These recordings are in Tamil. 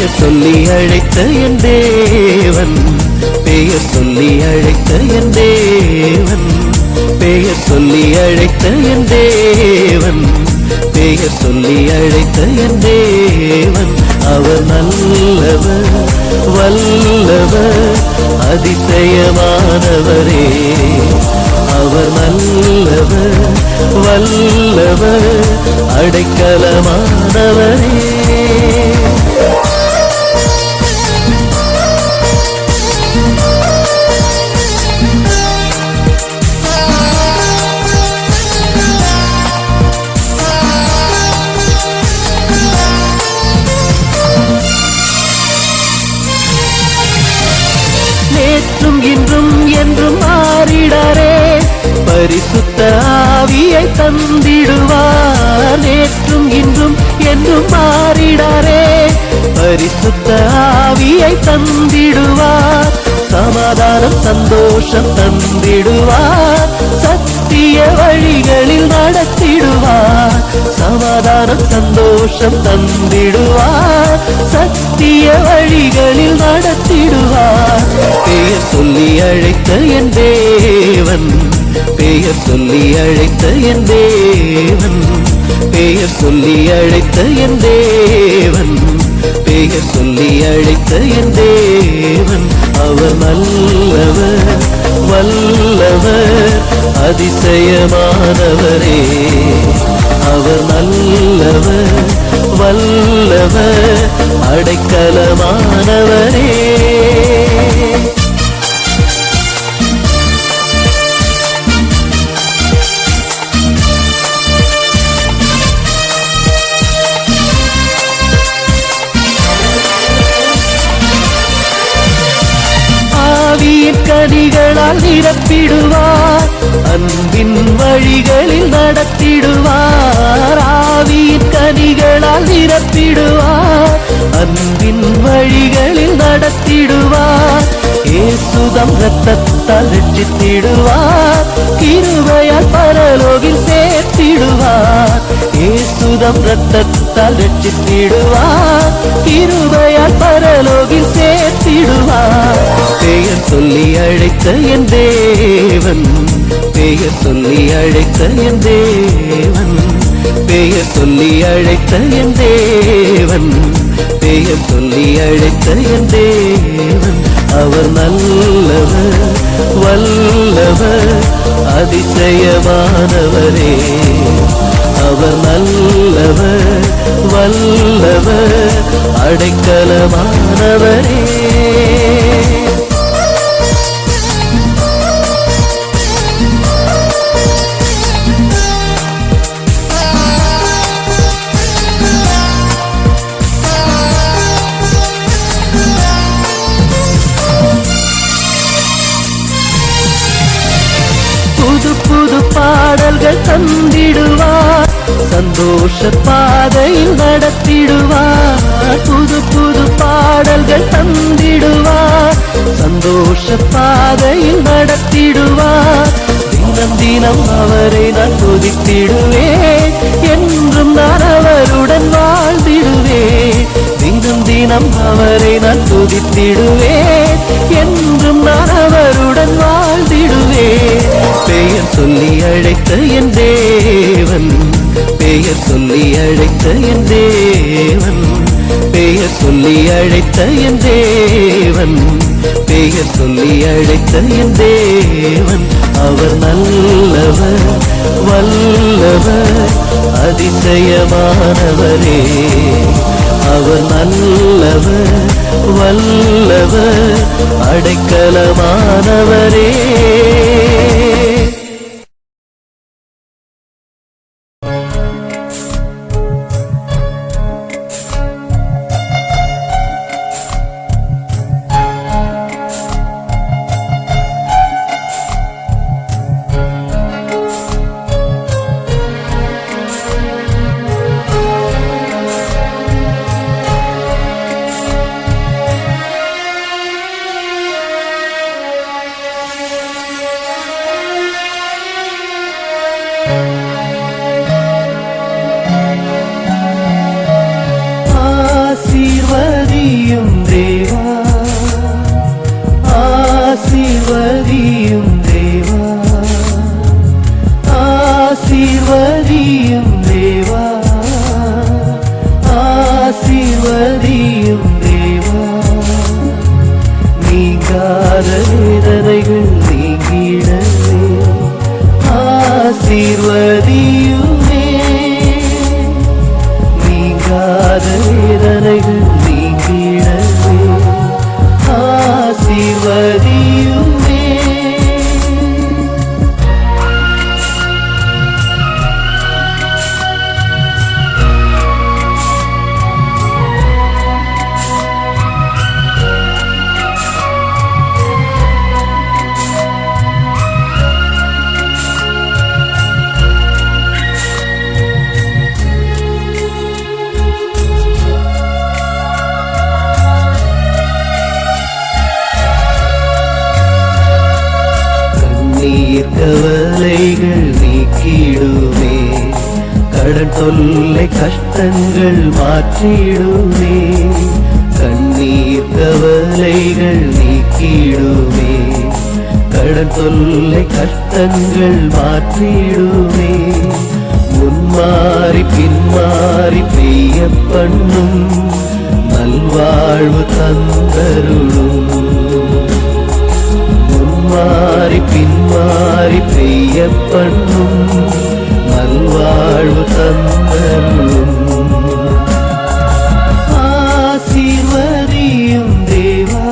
பெயர் சொல்லி அழைத்த என் தேவன், பெயர் சொல்லி அழைத்த என் தேவன், பெயர் சொல்லி அழைத்த என் தேவன், பெயர் சொல்லி அழைத்த என் தேவன். அவர் நல்லவர், வல்லவர், அதிசயமானவரே. அவர் நல்லவர், வல்லவர், அடைக்கலமானவரே. நேற்றும் இன்றும் என்றும் மாறிடாரே, பரிசுத்த ஆவியை தந்திடுவார். நேற்றும் இன்றும் என்றும் மாறிடாரே, பரிசுத்த ஆவியை தந்திடுவார். சமாதானம் சந்தோஷம் தந்திடுவார், சத்திய வழிகளில் நடத்திடுவார். சமாதானம் சந்தோஷம் தந்திடுவார், சத்திய வழிகளில் நடத்திடுவார். பெயர் சொல்லி அழைத்த என் தேவன், பெயர் சொல்லி அழைத்த என் தேவன், பெயர் சொல்லி அழைத்த என் தேவன், பெயர் சொல்லி அழைத்த என் தேவன். அவர் நல்லவர், வல்லவர், அதிசயமானவரே. அவர் நல்லவர், வல்லவர், அடைக்கலமானவரே. ஆவியின் கனிகளால் நிரப்பிடுவார், அன்பின் வழிகளில் நடத்திடுவார். ஆவியின் கனிகளால் நிரப்பிடுவார், அன்பின் வழிகளில் நடத்திடுவார். இயேசுதம் இரத்தத்தால் ரட்சித்திடுவார், கிருபையால் பரலோகில் சேர்த்திடுவார். இயேசுதம் இரத்தத்தால் ரட்சித்திடுவார், கிருபையால் பரலோகில் சேர்த்திடுவார். பெயர் சொல்லி அழைத்த என் தேவன், பெயர் சொல்லி அழைத்த என் தேவன், பெயர் சொல்லி அழைத்த என் தேவன், பெயர் சொல்லி அழைத்த என் தேவன். அவர் நல்லவர், வல்லவர், அதிசயமானவரே. அவர் நல்லவர், வல்லவர், அடைக்கலமானவரே. புது புது பாடல்கள் தந்திடுவார், சந்தோஷ பாதையில் நடத்திடுவார். புது புது பாடல்கள் தந்திடுவார், சந்தோஷ பாதையில் நடத்திடுவார். தினம் தினம் அவரை நான் துதித்திடுவேன், என்றும் நான் அவருடன் வாழ்ந்திடுவேன். தினம் தினம் அவரை நான் துதித்திடுவேன், என்றும் நான் அவருடன் வாழ்ந்திடுவேன். பெயர் சொல்லி அழைத்த என் தேவன், பெயர் சொல்லி அழைத்த என் தேவன், பெயர் சொல்லி அழைத்த என் தேவன், பெயர் சொல்லி அழைத்த என் தேவன். அவர் நல்லவர், வல்லவர், அதிசயமானவரே. அவர் நல்லவர், வல்லவர், அடைக்கலமானவரே. ஆசீர்வதியுமே நீங்காத வேதனைகள் நீங்கிடவே ஆசீர்வதியுமே கவலைகள் நீக்கிடுமே கடன் தொல்லை கஷ்டங்கள் மாற்றிடுமே கண்ணீர் கவலைகள் நீக்கிடுமே கடன் தொல்லை கஷ்டங்கள் மாற்றிடுமே முன்மாறி பின்மாறி பெய்ய பண்ணும் நல்வாழ்வு தந்தருளும் மாறி பின்மாறி பெய்ய பண்ணும் நல்வாழ்வு தந்தருளும் ஆசீர்வதியும் தேவா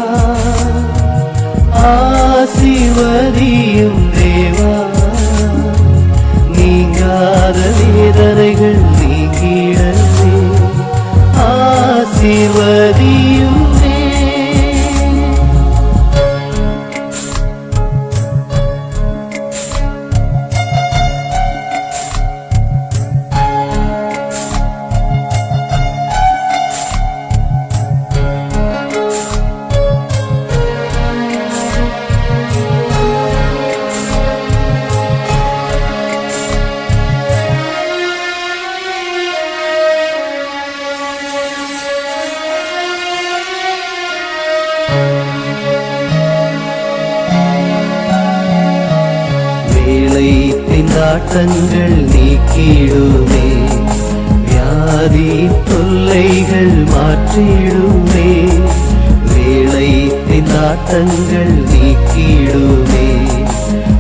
ஆசீர்வதியும் தேவா நீங்காத வேதனைகள் நீங்கிடவே ஆசீர்வதியும் திண்டாட்டங்கள் நீக்கிடுமே வியாதி தொல்லைகள் மாற்றிடுமே வேளை திண்டாட்டங்கள் நீக்கிடுமே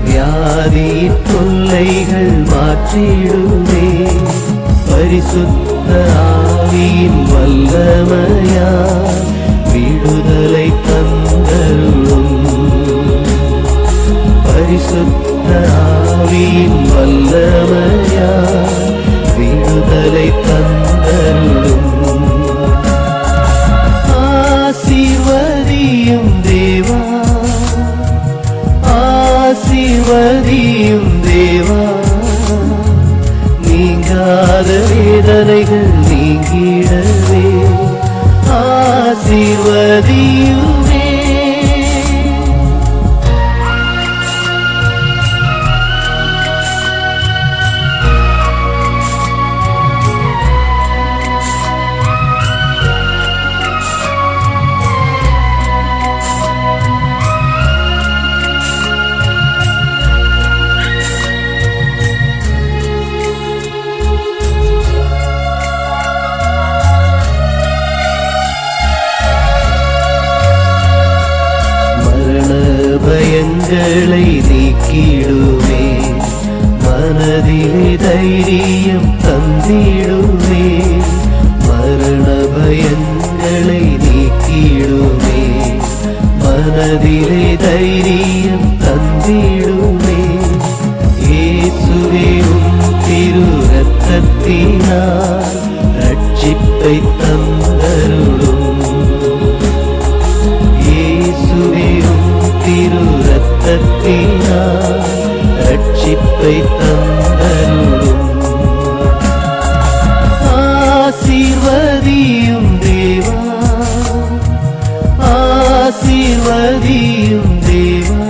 வியாதி தொல்லைகள் மாற்றிடுமே பரிசுத்த ஆவியின் வல்லமையால் விடுதலை தந்தருளும் பரிசுத்த ஆவியின் வல்லமையால் விடுதலை தந்தருளும் ஆசீர்வதியும் தேவா ஆசீர்வதியும் தேவா நீங்காத வேதனைகள் நீங்கிடவே ஆசீர்வதியுமே பயங்களை நீக்கிடுமே மனதிலே தைரியம் தந்திடுமே மரண பயங்களை நீக்கிடுமே மனதிலே தைரியம் தந்திடுமே இயேசுவே உம் திரு இரத்தத்தினால் ரட்சிப்பை தந்தருளும் இயேசுவே திரு இரத்தத்தினால் ரட்சிப்பை தந்தருளும் ஆசீர்வதியும் தேவா ஆசீர்வதியும் தேவா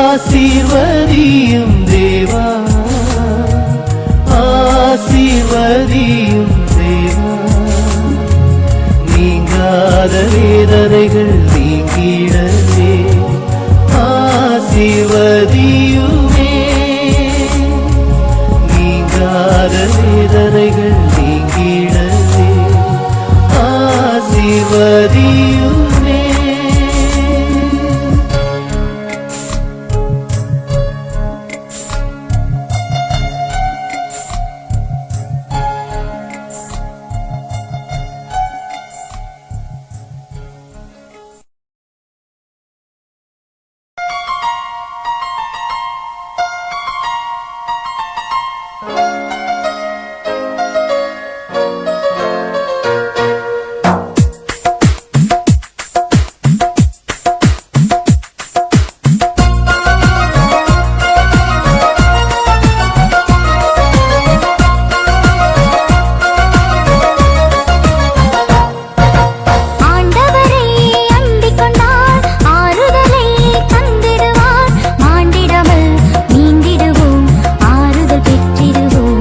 ஆசீர்வதியும் தேவா ஆசீர்வதியும் தேவா நீங்காத வேதனைகள் நீங்கிடவே ஆசீர்வதியுமே நீங்காத வேதனைகள் நீங்கிடவே ஆசீர்வதியுமே ஆண்டவரை அண்டிக் கொண்டால் ஆறுதலை தந்திடுவார். மாண்டிடாமல் நீந்திடுவோம், ஆறுதல் பெற்றிடுவோம்.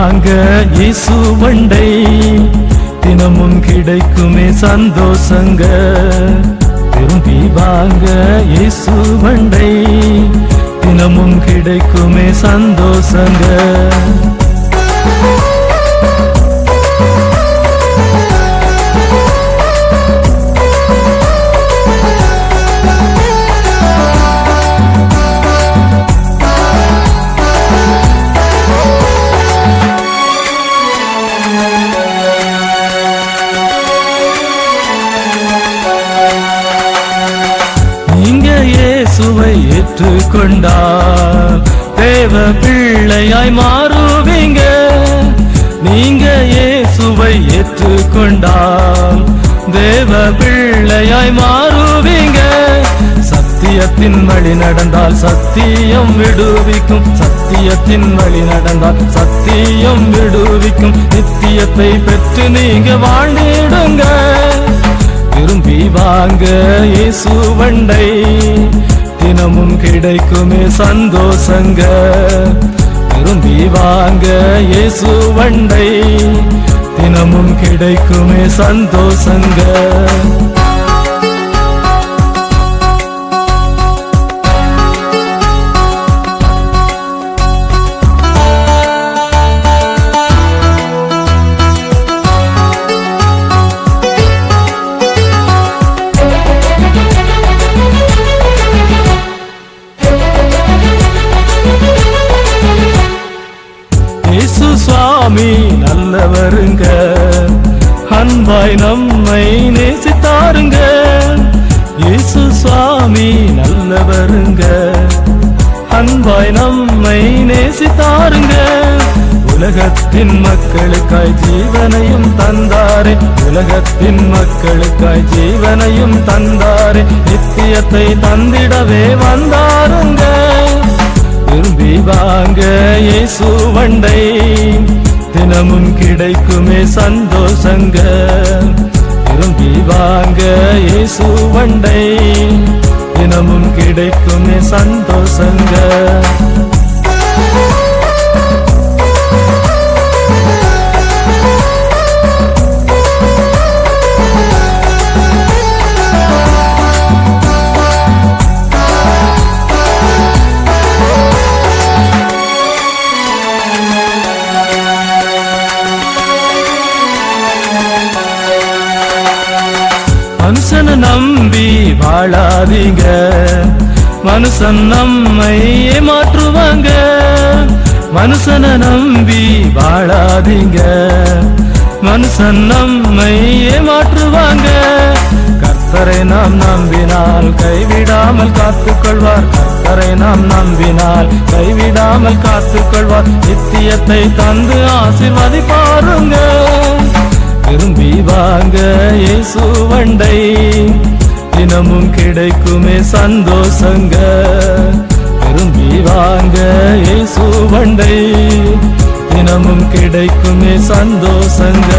வாங்க இயேசு வண்டை, தினமும் கிடைக்குமே சந்தோஷங்க. திரும்பி வாங்க இயேசு வண்டை, தினமும் கிடைக்குமே சந்தோஷங்க. இயேசுவை ஏற்றுக்கொண்டால் தேவ பிள்ளையாய் மாறுவீங்க. நீங்க இயேசுவை ஏற்றுக்கொண்டால் தேவ பிள்ளையாய் மாறுவீங்க. சத்தியத்தின் வழி நடந்தால் சத்தியம் விடுவிக்கும், சத்தியத்தின் வழி நடந்தால் சத்தியம் விடுவிக்கும். நித்தியத்தை பெற்று நீங்க வாழ்ந்திடுங்க. திரும்பி வாங்க இயேசு வண்டை, தினமும் கிடைக்குமே சந்தோஷங்க. திரும்பி வாங்க இயேசு வண்டை, தினமும் கிடைக்குமே சந்தோஷங்க. சுவாமி நல்லவருங்க, அன்பாய் நம்மை நேசித்தாருங்க. இயேசு சுவாமி நல்லவருங்க, அன்பாய் நம்மை நேசித்தாருங்க. உலகத்தின் மக்களுக்காய் ஜீவனையும் தந்தாரே, உலகத்தின் மக்களுக்காய் ஜீவனையும் தந்தாரே. நித்தியத்தை தந்திடவே வந்தாருங்க. திரும்பி வாங்க இயேசு வண்டை, தினமும் கிடைக்குமே சந்தோஷங்க. திரும்பி வாங்க இயேசு வண்டை, தினமும் கிடைக்குமே சந்தோஷங்க. மனுஷனை நம்பி வாழாதீங்க, மனுஷன் நம்மை ஏமாற்றுவாங்க. மனுஷனை நம்பி வாழாதீங்க, மனுஷன் நம்மை ஏமாற்றுவாங்க. கர்த்தரை நாம் நம்பினால் கைவிடாமல் காத்துக்கொள்வார், கர்த்தரை நாம் நம்பினால் கைவிடாமல் காத்துக்கொள்வார். நித்தியத்தை தந்து ஆசீர்வதிப்பாருங்க. திரும்பி வாங்க இயேசு வண்டை, தினமும் கிடைக்குமே சந்தோஷங்க. திரும்பி வாங்க இயேசு வண்டை, தினமும் கிடைக்குமே சந்தோஷங்க.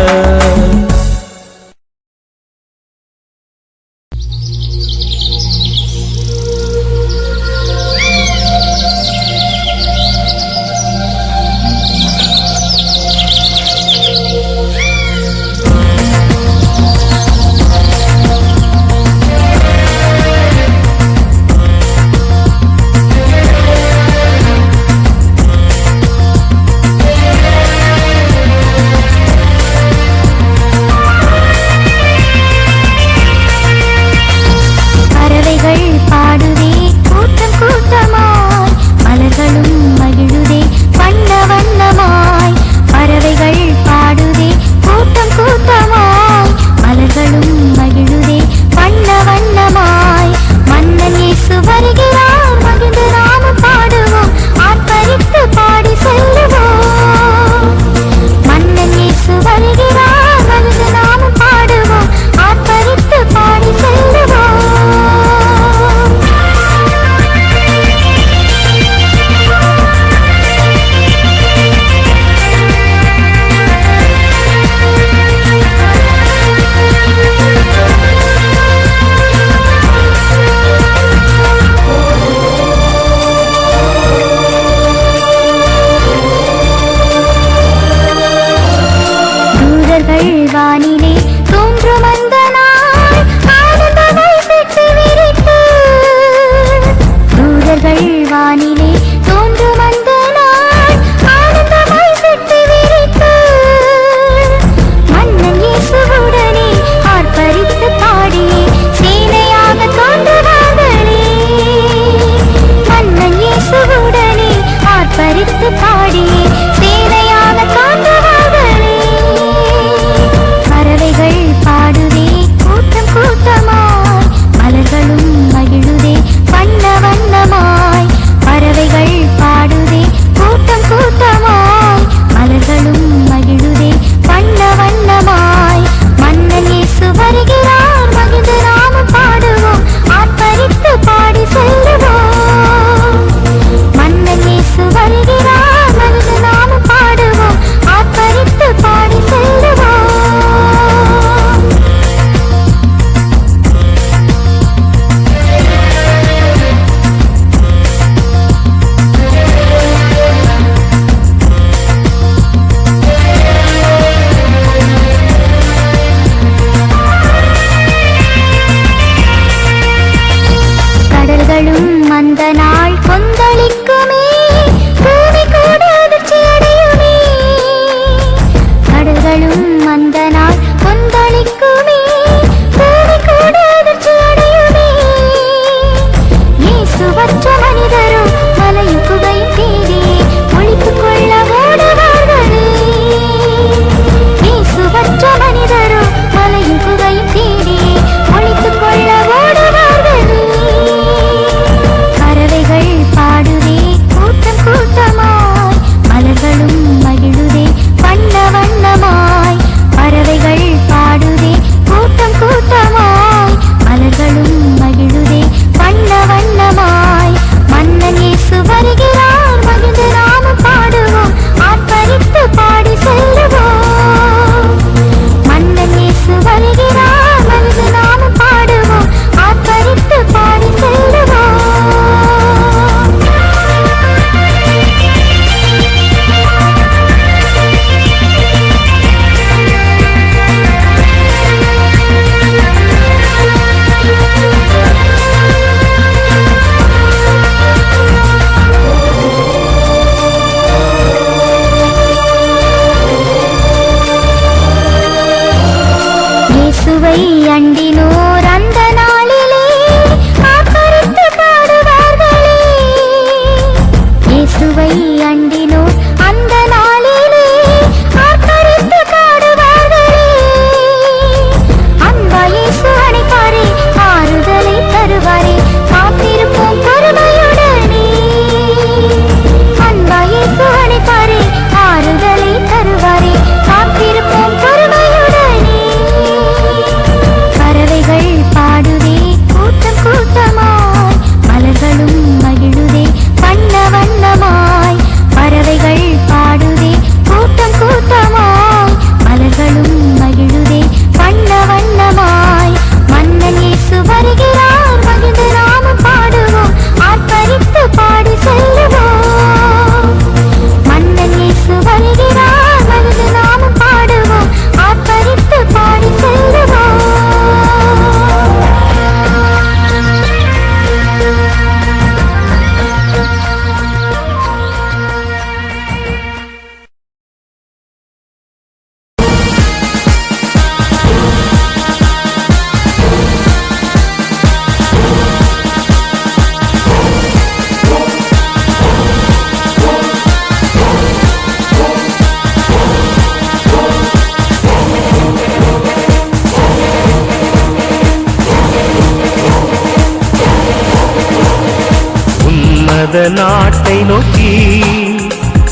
உன்னத நாட்டை நோக்கி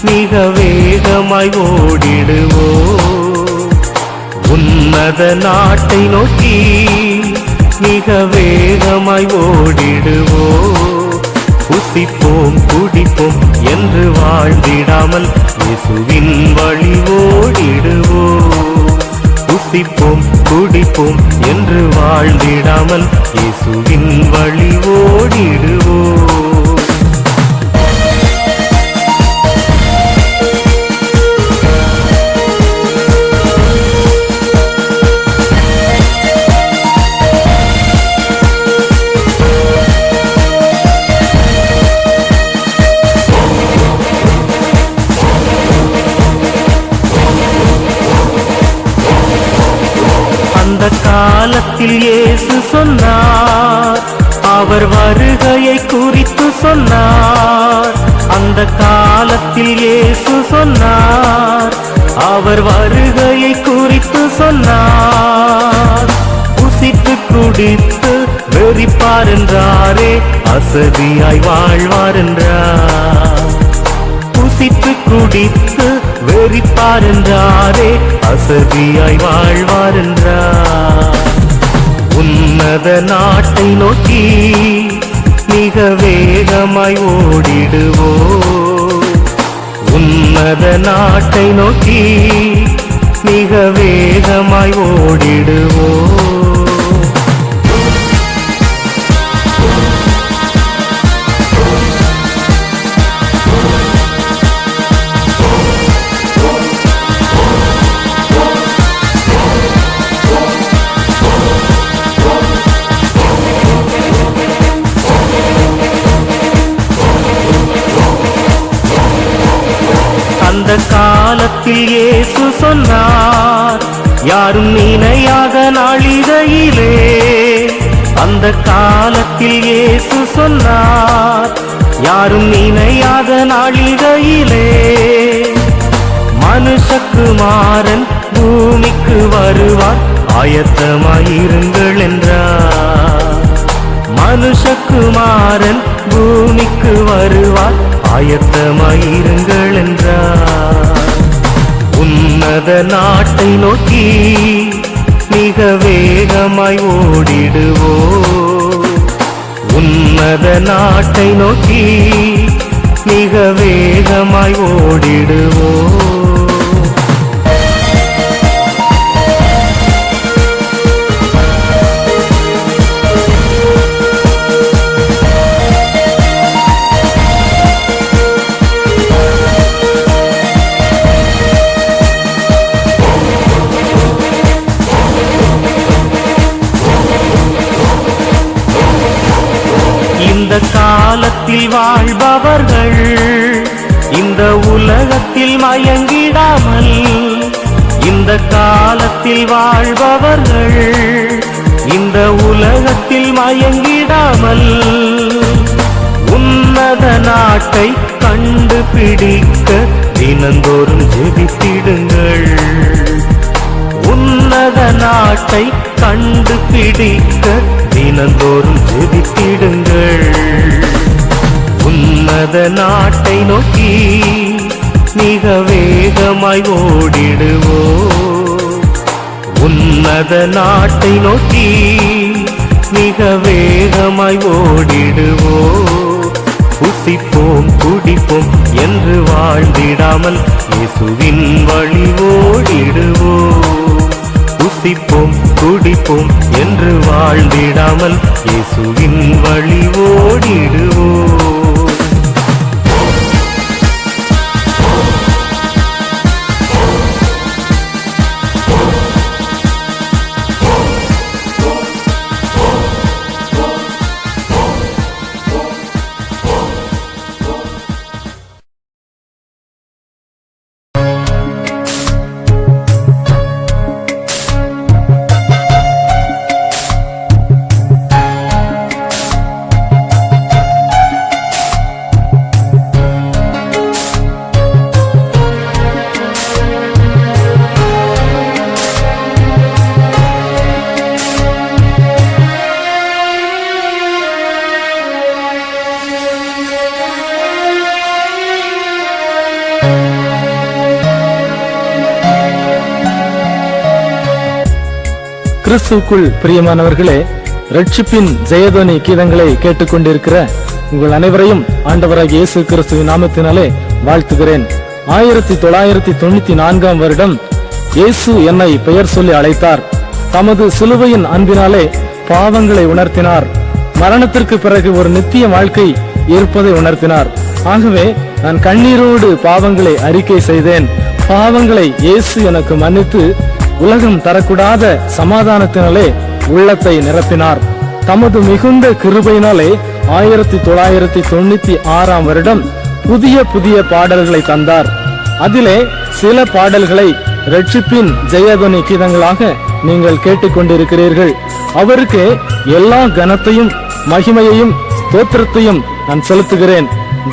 மிக வேகமாய் ஓடிடுவோம். உன்னத நாட்டை நோக்கி மிக வேகமாய் ஓடிடுவோம். புசிப்போம் குடிப்போம் என்று வாழ்ந்திடாமல் இயேசுவின் வழி ஓடிடுவோம். புசிப்போம் குடிப்போம் என்று வாழ்ந்திடாமல் இயேசுவின் வழி ஓடிடுவோம். அந்த காலத்தில் இயேசு சொன்னார், அவர் வருகையை குறித்து சொன்னார். அந்த காலத்தில் இயேசு சொன்னார், அவர் வருகையை குறித்து சொன்னார். புசித்து குடித்து வெறிப்பார் என்றாரே, அசதியாய் வாழ்வார் என்றார். புசித்து குடித்து வெறிப்பார் என்றாரே, அசதியாய் வாழ்வார் என்றார். உன்னத நாட்டை நோக்கி மிக வேகமாய் ஓடிடுவோம். உன்னத நாட்டை நோக்கி மிக வேகமாய் ஓடிடுவோம். அந்த காலத்தில் இயேசு சொன்னார், யாரும் நினையாத நாளிகையிலே. அந்த காலத்தில் இயேசு சொன்னார், யாரும் நினையாத நாளிகையிலே. மனுஷகுமாரன் பூமிக்கு வருவார், ஆயத்தமாயிருங்கள் என்றார். மனுஷகுமாரன் பூமிக்கு வருவார், ஆயத்தமாயிருங்கள் என்றார். உன்னத நாட்டை நோக்கி மிக வேகமாய் ஓடிடுவோம். உன்னத நாட்டை நோக்கி மிக வேகமாய் ஓடிடுவோம். இந்த காலத்தில் வாழ்பவர்கள் இந்த உலகத்தில் மயங்கிடாமல், இந்த காலத்தில் வாழ்பவர்கள் இந்த உலகத்தில் மயங்கிடாமல், உன்னத நாட்டை கண்டுபிடிக்க தினந்தோறும் ஜெபித்திடுங்கள். உன்னத நாட்டை கண்டுபிடிக்க தினந்தோறும் ஜெபித்திடுங்கள். உன்னத நாட்டை நோக்கி மிக வேகமாய் ஓடிடுவோம். உன்னத நாட்டை நோக்கி மிக வேகமாய் ஓடிடுவோம். புசிப்போம் குடிப்போம் என்று வாழ்ந்திடாமல் இயேசுவின் வழி ஓடிடுவோம். புசிப்போம் குடிப்போம் என்று வாழ்ந்திடாமல் இயேசுவின் வழி ஓடிடுவோம். கிறிஸ்துவுக்குள் பிரியமானவர்களே, ரட்சிப்பின் ஜெயதொனி கீதங்களை கேட்டுக்கொண்டிருக்கிற உங்கள் அனைவரையும் ஆண்டவராகிய இயேசு கிறிஸ்துவின் நாமத்தினாலே வாழ்த்துகிறேன். 1994 வருடம் இயேசு என்னை பெயர் சொல்லி அழைத்தார். தமது சிலுவையின் அன்பினாலே பாவங்களை உணர்த்தினார். மரணத்திற்கு பிறகு ஒரு நித்திய வாழ்க்கை இருப்பதை உணர்த்தினார். ஆகவே நான் கண்ணீரோடு பாவங்களை அறிக்கை செய்தேன். பாவங்களை இயேசு எனக்கு மன்னித்து உலகம் தரக்கூடாத சமாதானத்தினாலே உள்ளத்தை நிரப்பினார். தமது மிகுந்த கிருபையினாலே 1996 வருடம் புதிய புதிய பாடல்களை தந்தார். அதிலே சில பாடல்களை ரட்சிப்பின் ஜெயதொனி கீதங்களாக நீங்கள் கேட்டுக்கொண்டிருக்கிறீர்கள். அவருக்கு எல்லா கனத்தையும் மகிமையையும் ஸ்தோத்திரத்தையும் நான் செலுத்துகிறேன்.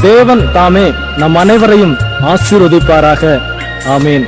தேவன் தாமே நம் அனைவரையும் ஆசீர்வதிப்பாராக. ஆமீன்.